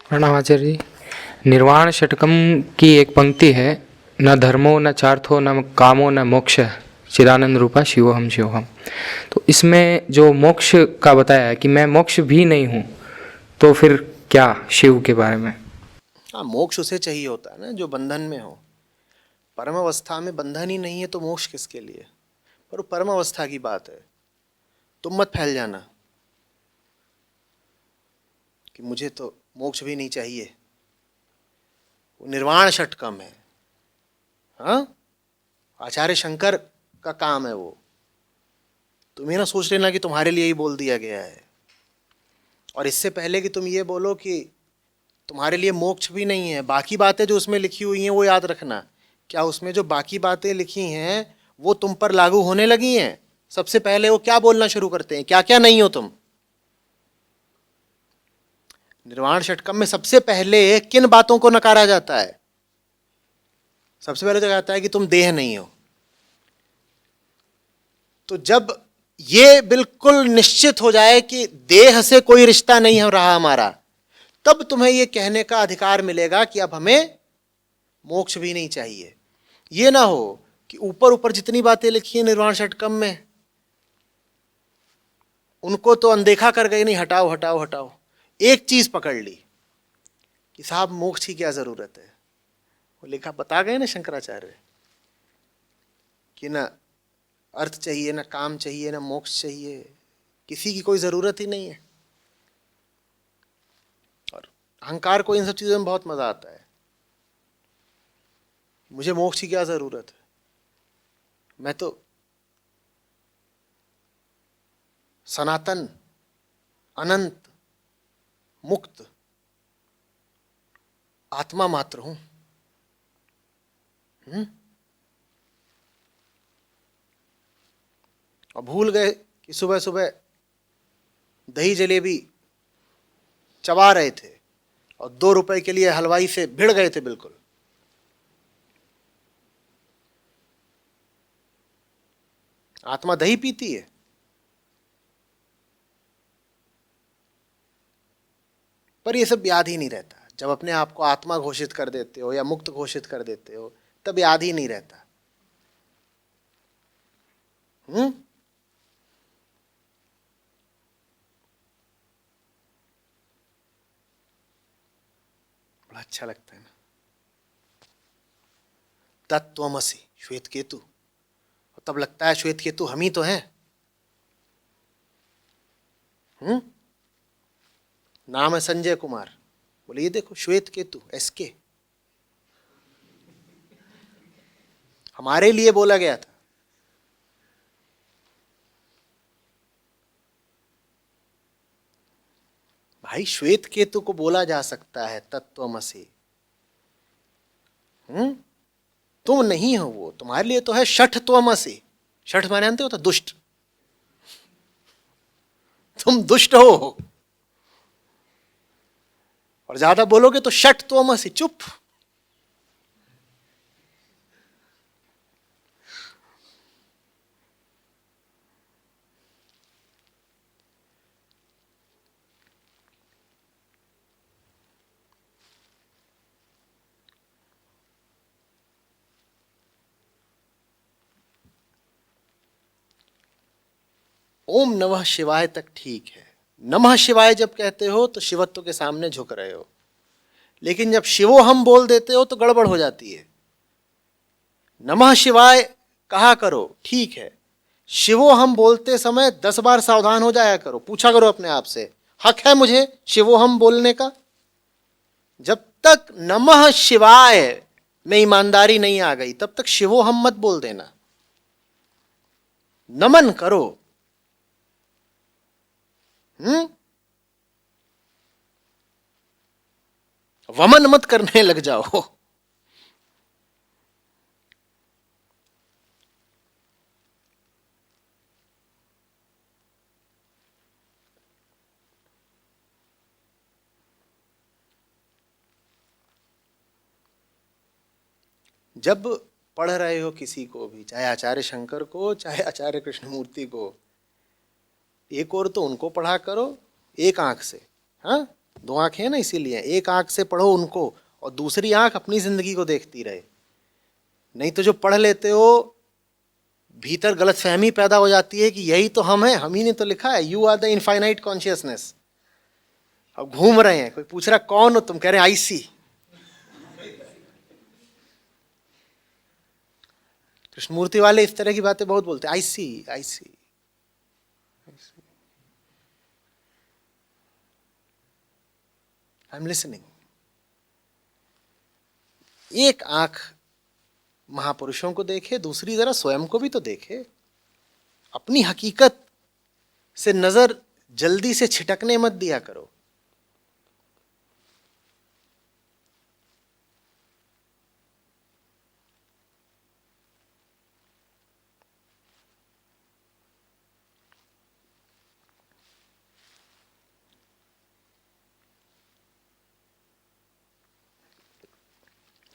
प्रणाम आचार्य जी। निर्वाण षटकम की एक पंक्ति है, न धर्मो न चार्थो न कामो न मोक्ष चिदानंद रूपा शिवोहम शिवोहम। तो इसमें जो मोक्ष का बताया है कि मैं मोक्ष भी नहीं हूँ, तो फिर क्या शिव के बारे में? हाँ, मोक्ष उसे चाहिए होता है ना जो बंधन में हो। परम अवस्था में बंधन ही नहीं है तो मोक्ष किसके लिए? पर वो परम अवस्था की बात है। तुम मत फैल जाना कि मुझे तो मोक्ष भी नहीं चाहिए। वो निर्वाण षटकम है। हाँ, आचार्य शंकर का काम है वो। तुम ये ना सोच लेना कि तुम्हारे लिए ही बोल दिया गया है। और इससे पहले कि तुम ये बोलो कि तुम्हारे लिए मोक्ष भी नहीं है, बाकी बातें जो उसमें लिखी हुई हैं वो याद रखना। क्या उसमें जो बाकी बातें लिखी हैं वो तुम पर लागू होने लगी हैं? सबसे पहले वो क्या बोलना शुरू करते हैं, क्या क्या नहीं हो तुम। निर्वाण षटकम में सबसे पहले किन बातों को नकारा जाता है? सबसे पहले तो कहता है कि तुम देह नहीं हो। तो जब ये बिल्कुल निश्चित हो जाए कि देह से कोई रिश्ता नहीं हो रहा हमारा, तब तुम्हें ये कहने का अधिकार मिलेगा कि अब हमें मोक्ष भी नहीं चाहिए। ये ना हो कि ऊपर ऊपर जितनी बातें लिखी हैं निर्वाण षटकम में, उनको तो अनदेखा कर गए, नहीं हटाओ हटाओ हटाओ। एक चीज पकड़ ली कि साहब मोक्ष की क्या जरूरत है। वो लिखा बता गए ना शंकराचार्य कि ना अर्थ चाहिए, ना काम चाहिए, ना मोक्ष चाहिए, किसी की कोई जरूरत ही नहीं है। और अहंकार को इन सब चीजों में बहुत मजा आता है। मुझे मोक्ष की क्या जरूरत है, मैं तो सनातन, अनंत, मुक्त आत्मा मात्र हूं। और भूल गए कि सुबह सुबह दही जलेबी चबा रहे थे और 2 रुपए के लिए हलवाई से भिड़ गए थे बिल्कुल। आत्मा दही पीती है? पर ये सब याद ही नहीं रहता। जब अपने आप को आत्मा घोषित कर देते हो या मुक्त घोषित कर देते हो, तब याद ही नहीं रहता। हम्म बड़ा अच्छा लगता है ना, तत्त्वमसि श्वेत केतु। और तब लगता है श्वेत केतु हम ही तो हैं। नाम है संजय कुमार। बोले ये देखो श्वेत केतु, एसके, हमारे लिए बोला गया था। भाई श्वेत केतु को बोला जा सकता है तत्त्वमसि। तुम नहीं हो वो, तुम्हारे लिए तो है षठ त्वमसि। षठ माने जानते हो तो दुष्ट, तुम दुष्ट हो। और ज्यादा बोलोगे तो षठ त्वमसि, चुप। ओम नमः शिवाय तक ठीक है। नमः शिवाय जब कहते हो तो शिवत्व के सामने झुक रहे हो, लेकिन जब शिवो हम बोल देते हो तो गड़बड़ हो जाती है। नमः शिवाय कहा करो, ठीक है। शिवो हम बोलते समय 10 बार सावधान हो जाया करो, पूछा करो अपने आप से, हक है मुझे शिवो हम बोलने का? जब तक नमः शिवाय में ईमानदारी नहीं आ गई तब तक शिवो हम मत बोल देना। नमन करो। वमन मत करने लग जाओ। जब पढ़ रहे हो किसी को भी, चाहे आचार्य शंकर को चाहे आचार्य कृष्णमूर्ति को, एक और तो उनको पढ़ा करो एक आंख से, हाँ, दो आंखें हैं ना, इसीलिए एक आंख से पढ़ो उनको और दूसरी आंख अपनी जिंदगी को देखती रहे। नहीं तो जो पढ़ लेते हो भीतर गलतफहमी पैदा हो जाती है कि यही तो हम हैं, हम ही ने तो लिखा है you are the infinite consciousness. अब घूम रहे हैं, कोई पूछ रहा कौन हो तुम, कह रहे आई सी। कृष्णमूर्ति वाले इस तरह की बातें बहुत बोलते हैं, आई सी आई सी। I am listening. एक आंख महापुरुषों को देखे, दूसरी जरा स्वयं को भी तो देखे। अपनी हकीकत से नजर जल्दी से छिटकने मत दिया करो।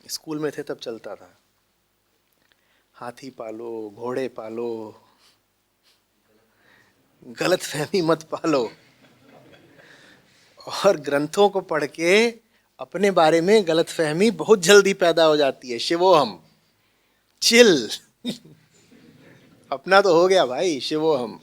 स्कूल में थे तब चलता था, हाथी पालो घोड़े पालो, गलत फहमी मत पालो। और ग्रंथों को पढ़ के अपने बारे में गलत फहमी बहुत जल्दी पैदा हो जाती है। शिवोहम, चिल। अपना तो हो गया भाई, शिवोहम।